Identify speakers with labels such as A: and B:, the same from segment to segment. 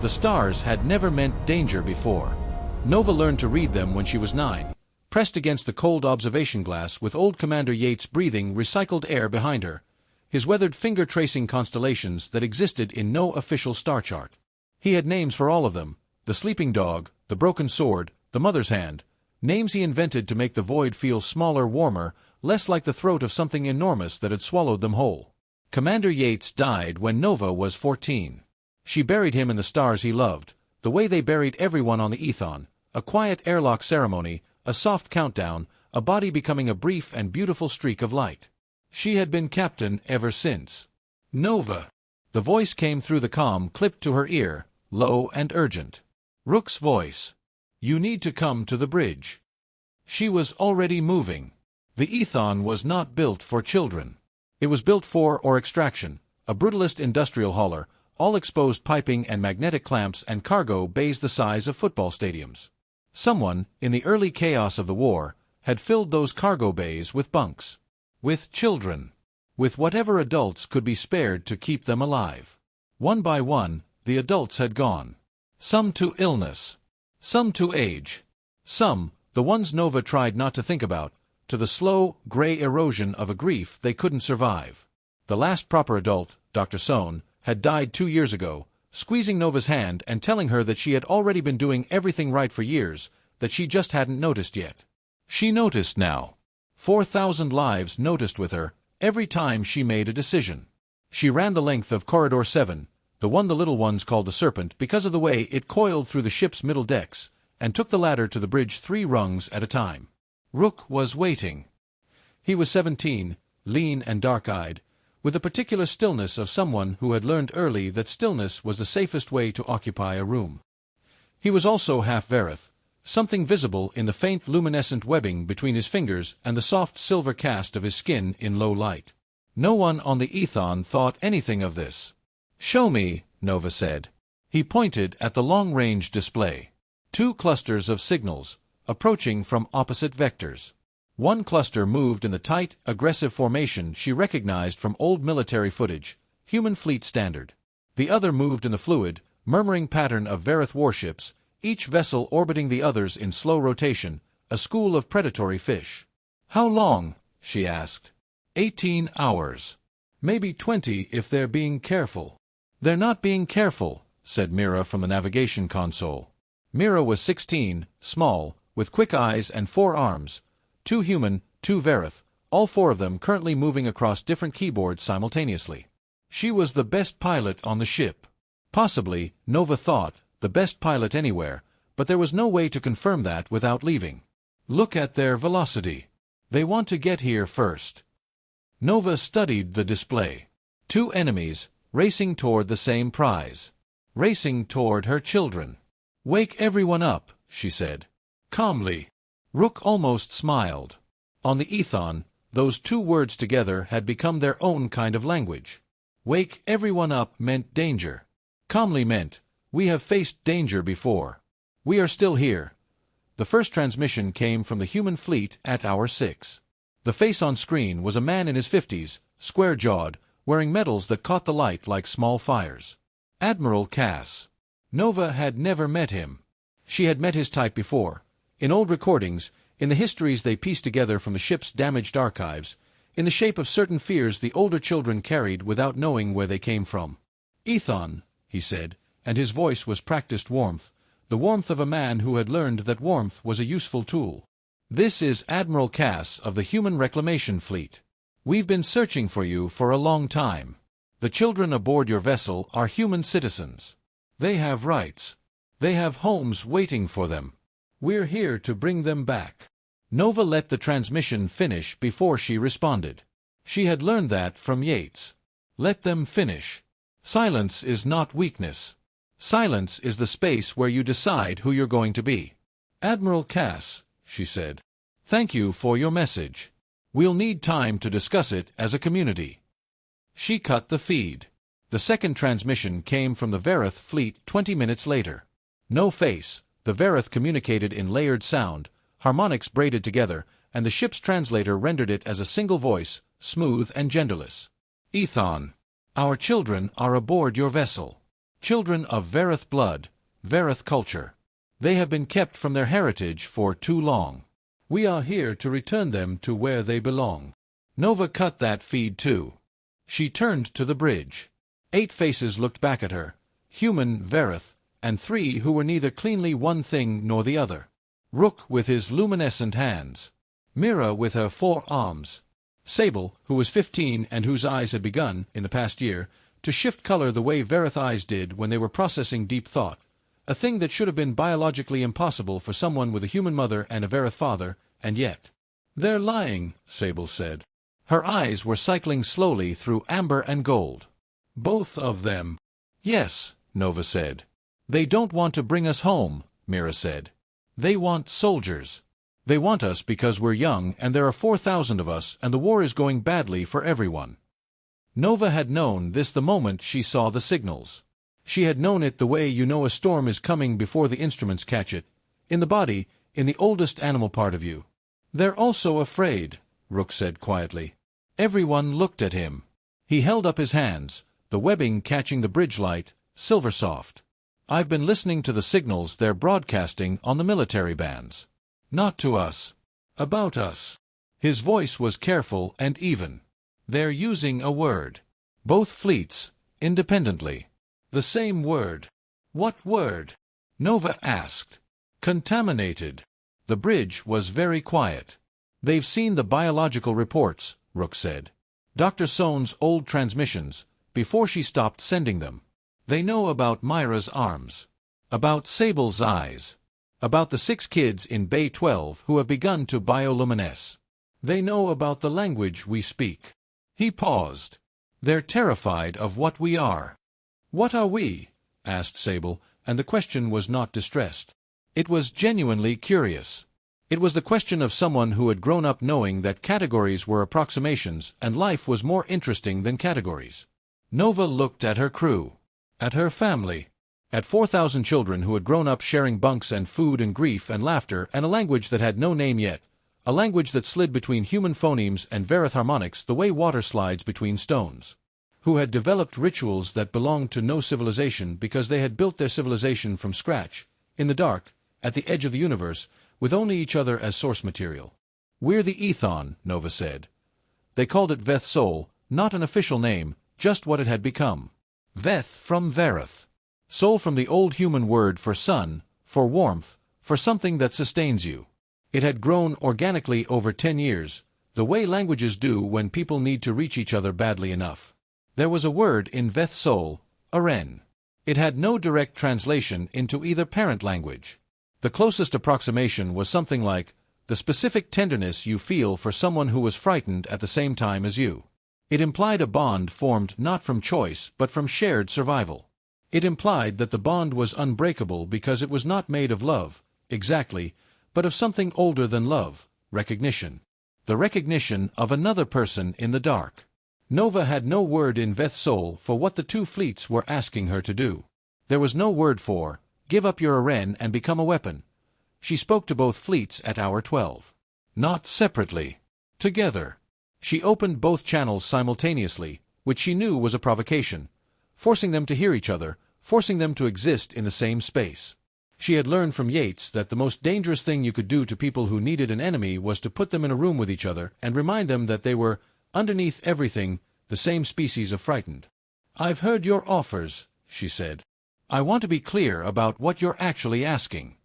A: The stars had never meant danger before. Nova learned to read them when she was 9, pressed against the cold observation glass with old Commander Yates breathing recycled air behind her, his weathered finger tracing constellations that existed in no official star chart. He had names for all of them: the sleeping dog, the broken sword, the mother's hand, names he invented to make the void feel smaller, warmer, less like the throat of something enormous that had swallowed them whole. Commander Yates died when Nova was 14. She buried him in the stars he loved, the way they buried everyone on the Ethon, a quiet airlock ceremony, a soft countdown, a body becoming a brief and beautiful streak of light. She had been captain ever since. Nova. The voice came through the comm clipped to her ear, low and urgent. Rook's voice. You need to come to the bridge. She was already moving. The Ethon was not built for children. It was built for extraction, a brutalist industrial hauler, all exposed piping and magnetic clamps and cargo bays the size of football stadiums. Someone, in the early chaos of the war, had filled those cargo bays with bunks. With children. With whatever adults could be spared to keep them alive. One by one, the adults had gone. Some to illness. Some to age. Some, the ones Nova tried not to think about, to the slow, gray erosion of a grief they couldn't survive. The last proper adult, Dr. Sohn, had died 2 years ago, squeezing Nova's hand and telling her that she had already been doing everything right for years, that she just hadn't noticed yet. She noticed now. 4,000 lives noticed with her, every time she made a decision. She ran the length of Corridor 7, the one the little ones called the Serpent because of the way it coiled through the ship's middle decks, and took the ladder to the bridge 3 rungs at a time. Rook was waiting. He was 17, lean and dark-eyed, with the particular stillness of someone who had learned early that stillness was the safest way to occupy a room. He was also half Verith, something visible in the faint luminescent webbing between his fingers and the soft silver cast of his skin in low light. No one on the Ethon thought anything of this. "Show me," Nova said. He pointed at the long-range display. 2 clusters of signals, approaching from opposite vectors. One cluster moved in the tight, aggressive formation she recognized from old military footage, human fleet standard. The other moved in the fluid, murmuring pattern of Verith warships, each vessel orbiting the others in slow rotation, a school of predatory fish. "How long?" she asked. 18 hours. Maybe 20 if they're being careful. "They're not being careful," said Mira from the navigation console. Mira was 16, small, with quick eyes and 4 arms. 2 human, 2 Verith, all 4 of them currently moving across different keyboards simultaneously. She was the best pilot on the ship. Possibly, Nova thought, the best pilot anywhere, but there was no way to confirm that without leaving. Look at their velocity. They want to get here first. Nova studied the display. 2 enemies, racing toward the same prize. Racing toward her children. "Wake everyone up," she said. Calmly. Rook almost smiled. On the Ethon, those 2 words together had become their own kind of language. Wake everyone up meant danger. Calmly meant, we have faced danger before. We are still here. The first transmission came from the human fleet at hour 6. The face on screen was a man in his 50s, square-jawed, wearing medals that caught the light like small fires. Admiral Cass. Nova had never met him. She had met his type before. In old recordings, in the histories they pieced together from the ship's damaged archives, in the shape of certain fears the older children carried without knowing where they came from. "Ethon," he said, and his voice was practiced warmth, the warmth of a man who had learned that warmth was a useful tool. "This is Admiral Cass of the Human Reclamation Fleet. We've been searching for you for a long time. The children aboard your vessel are human citizens. They have rights. They have homes waiting for them. We're here to bring them back." Nova let the transmission finish before she responded. She had learned that from Yates. Let them finish. Silence is not weakness. Silence is the space where you decide who you're going to be. "Admiral Cass," she said, "thank you for your message. We'll need time to discuss it as a community." She cut the feed. The second transmission came from the Verith fleet 20 minutes later. No face. The Verith communicated in layered sound, harmonics braided together, and the ship's translator rendered it as a single voice, smooth and genderless. "Ethon. Our children are aboard your vessel. Children of Verith blood, Verith culture. They have been kept from their heritage for too long. We are here to return them to where they belong. Nova cut that feed too. She turned to the bridge. 8 faces looked back at her, human Verith, and 3 who were neither cleanly one thing nor the other. Rook with his luminescent hands. Mira with her 4 arms. Sable, who was 15 and whose eyes had begun, in the past year, to shift color the way Verith eyes did when they were processing deep thought, a thing that should have been biologically impossible for someone with a human mother and a Verith father, and yet. "They're lying," Sable said. Her eyes were cycling slowly through amber and gold. "Both of them." "Yes," Nova said. "They don't want to bring us home," Mira said. "They want soldiers. They want us because we're young and there are 4,000 of us and the war is going badly for everyone." Nova had known this the moment she saw the signals. She had known it the way you know a storm is coming before the instruments catch it, in the body, in the oldest animal part of you. "They're also afraid," Rook said quietly. Everyone looked at him. He held up his hands, the webbing catching the bridge light, silver soft. "I've been listening to the signals they're broadcasting on the military bands. Not to us. About us." His voice was careful and even. "They're using a word. Both fleets, independently. The same word." "What word?" Nova asked. "Contaminated." The bridge was very quiet. "They've seen the biological reports," Rook said. "Dr. Sohn's old transmissions, before she stopped sending them. They know about Myra's arms. About Sable's eyes. About the 6 kids in Bay 12 who have begun to bioluminesce. They know about the language we speak." He paused. "They're terrified of what we are." "What are we?" asked Sable, and the question was not distressed. It was genuinely curious. It was the question of someone who had grown up knowing that categories were approximations and life was more interesting than categories. Nova looked at her crew. At her family. At 4,000 children who had grown up sharing bunks and food and grief and laughter and a language that had no name yet, a language that slid between human phonemes and Verith harmonics the way water slides between stones. Who had developed rituals that belonged to no civilization because they had built their civilization from scratch, in the dark, at the edge of the universe, with only each other as source material. "We're the Ethon," Nova said. They called it Veth Soul, not an official name, just what it had become. Veth from Verith. Soul from the old human word for sun, for warmth, for something that sustains you. It had grown organically over 10 years, the way languages do when people need to reach each other badly enough. There was a word in Veth Soul, Aren. It had no direct translation into either parent language. The closest approximation was something like, the specific tenderness you feel for someone who was frightened at the same time as you. It implied a bond formed not from choice but from shared survival. It implied that the bond was unbreakable because it was not made of love, exactly, but of something older than love, recognition. The recognition of another person in the dark. Nova had no word in Veth Soul for what the 2 fleets were asking her to do. There was no word for, give up your Aren and become a weapon. She spoke to both fleets at hour 12. Not separately. Together. She opened both channels simultaneously, which she knew was a provocation, forcing them to hear each other, forcing them to exist in the same space. She had learned from Yates that the most dangerous thing you could do to people who needed an enemy was to put them in a room with each other and remind them that they were, underneath everything, the same species of frightened. "I've heard your offers," she said. "I want to be clear about what you're actually asking."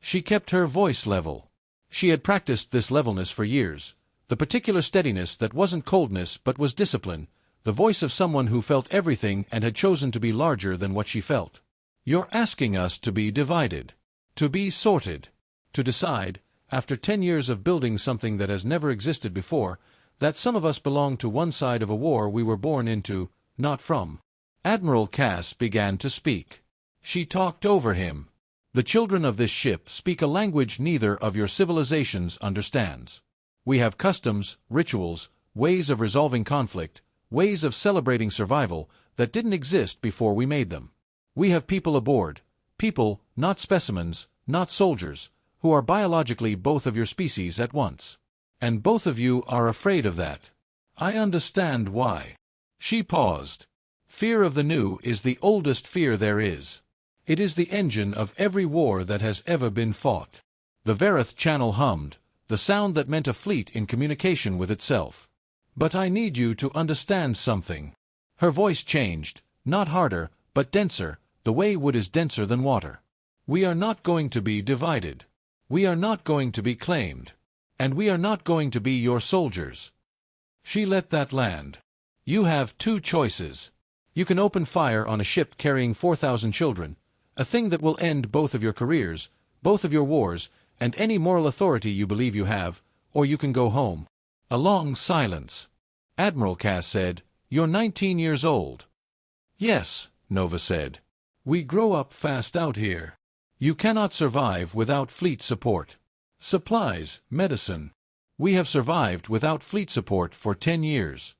A: She kept her voice level. She had practiced this levelness for years, the particular steadiness that wasn't coldness but was discipline, the voice of someone who felt everything and had chosen to be larger than what she felt. "You're asking us to be divided, to be sorted, to decide, after 10 years of building something that has never existed before, that some of us belong to one side of a war we were born into, not from." Admiral Cass began to speak. She talked over him. "The children of this ship speak a language neither of your civilizations understands. We have customs, rituals, ways of resolving conflict, ways of celebrating survival that didn't exist before we made them. We have people aboard, people, not specimens, not soldiers, who are biologically both of your species at once. And both of you are afraid of that. I understand why." She paused. Fear of the new is the oldest fear there is. It is the engine of every war that has ever been fought. The Verith channel hummed, the sound that meant a fleet in communication with itself. But I need you to understand something. Her voice changed, not harder, but denser, the way wood is denser than water. We are not going to be divided. We are not going to be claimed. And we are not going to be your soldiers. She let that land. You have two choices. You can open fire on a ship carrying 4,000 children, a thing that will end both of your careers, both of your wars, and any moral authority you believe you have, or you can go home. A long silence. Admiral Cass said, "You're 19 years old." "Yes," Nova said. "We grow up fast out here. You cannot survive without fleet support. Supplies, medicine. We have survived without fleet support for 10 years.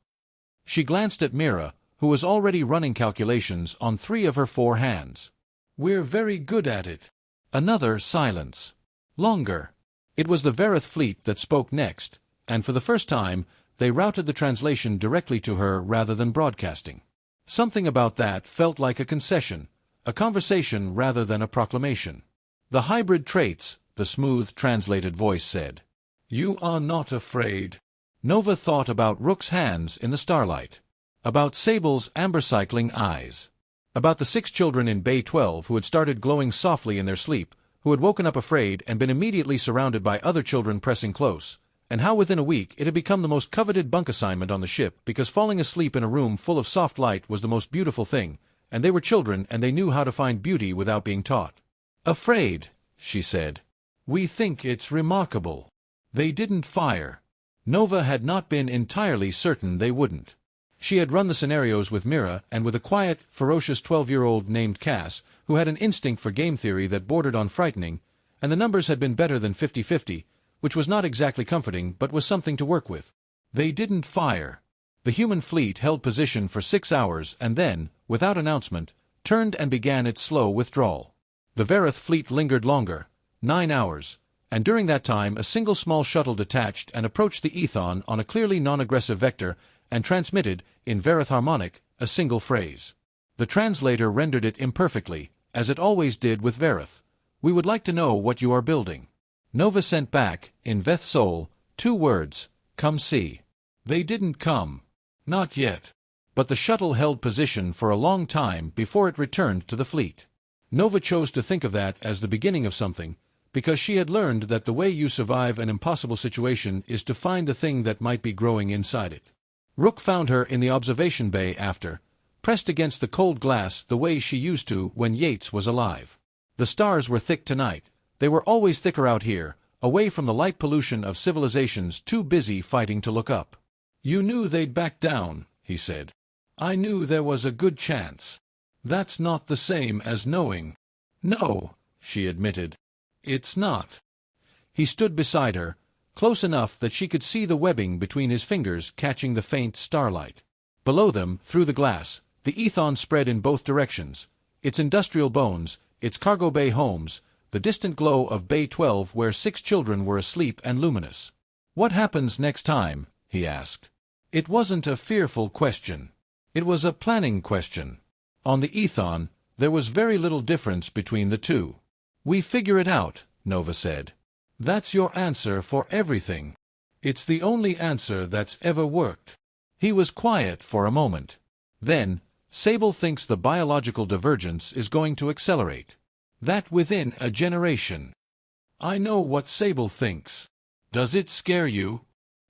A: She glanced at Mira, who was already running calculations on 3 of her 4 hands. "We're very good at it." Another silence. Longer. It was the Verith fleet that spoke next, and for the first time, they routed the translation directly to her rather than broadcasting. Something about that felt like a concession, a conversation rather than a proclamation. "The hybrid traits," the smooth translated voice said. "You are not afraid." Nova thought about Rook's hands in the starlight, about Sable's amber-cycling eyes, about the 6 children in Bay 12 who had started glowing softly in their sleep, who had woken up afraid and been immediately surrounded by other children pressing close, and how within a week it had become the most coveted bunk assignment on the ship because falling asleep in a room full of soft light was the most beautiful thing, and they were children and they knew how to find beauty without being taught. "Afraid," she said. "We think it's remarkable. They didn't fire." Nova had not been entirely certain they wouldn't. She had run the scenarios with Mira and with a quiet, ferocious 12-year-old named Cass, who had an instinct for game theory that bordered on frightening, and the numbers had been better than 50-50, which was not exactly comforting but was something to work with. They didn't fire. The human fleet held position for 6 hours and then, without announcement, turned and began its slow withdrawal. The Verith fleet lingered longer, 9 hours, and during that time a single small shuttle detached and approached the Ethon on a clearly non-aggressive vector and transmitted, in Verith harmonic, a single phrase. The translator rendered it imperfectly, as it always did with Verith. "We would like to know what you are building." Nova sent back, in Veth Soul, 2 words, "Come see." They didn't come. Not yet. But the shuttle held position for a long time before it returned to the fleet. Nova chose to think of that as the beginning of something, because she had learned that the way you survive an impossible situation is to find the thing that might be growing inside it. Rook found her in the observation bay after, pressed against the cold glass the way she used to when Yates was alive. The stars were thick tonight. They were always thicker out here, away from the light pollution of civilizations too busy fighting to look up. "You knew they'd back down," he said. "I knew there was a good chance." "That's not the same as knowing." "No," she admitted. "It's not." He stood beside her, close enough that she could see the webbing between his fingers catching the faint starlight. Below them, through the glass, the Ethon spread in both directions, its industrial bones, its cargo bay homes, the distant glow of Bay 12 where 6 children were asleep and luminous. "What happens next time?" he asked. It wasn't a fearful question. It was a planning question. On the Ethon, there was very little difference between the two. "We figure it out," Nova said. "That's your answer for everything." "It's the only answer that's ever worked." He was quiet for a moment. Then, "Sable thinks the biological divergence is going to accelerate. That within a generation." "I know what Sable thinks. Does it scare you?"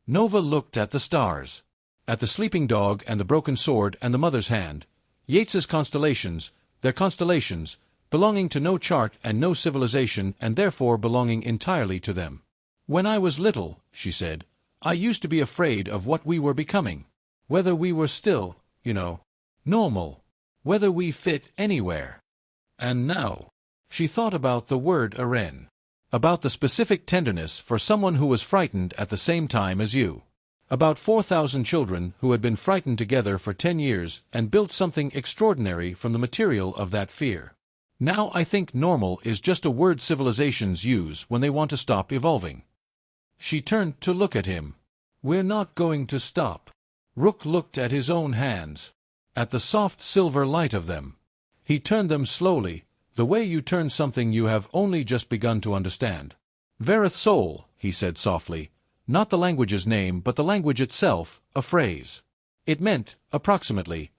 A: Nova looked at the stars. At the sleeping dog and the broken sword and the mother's hand. Yates's constellations, their constellations, belonging to no chart and no civilization and therefore belonging entirely to them. "When I was little," she said, "I used to be afraid of what we were becoming. Whether we were still, normal. Whether we fit anywhere. And now." She thought about the word Aren. About the specific tenderness for someone who was frightened at the same time as you. About 4,000 children who had been frightened together for 10 years and built something extraordinary from the material of that fear. "Now I think normal is just a word civilizations use when they want to stop evolving." She turned to look at him. "We're not going to stop." Rook looked at his own hands. at the soft silver light of them. He turned them slowly, the way you turn something you have only just begun to understand. Verith Sol, he said softly, not the language's name but the language itself, a phrase. It meant, approximately,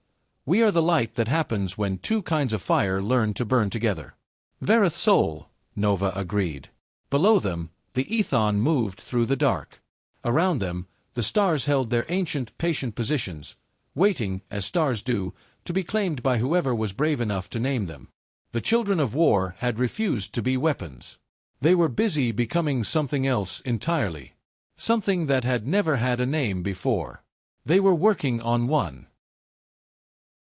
A: we are the light that happens when two kinds of fire learn to burn together. Verith Sol, Nova agreed. Below them, the Ethon moved through the dark. Around them, the stars held their ancient, patient positions, waiting, as stars do, to be claimed by whoever was brave enough to name them. The children of war had refused to be weapons. They were busy becoming something else entirely. Something that had never had a name before. They were working on one.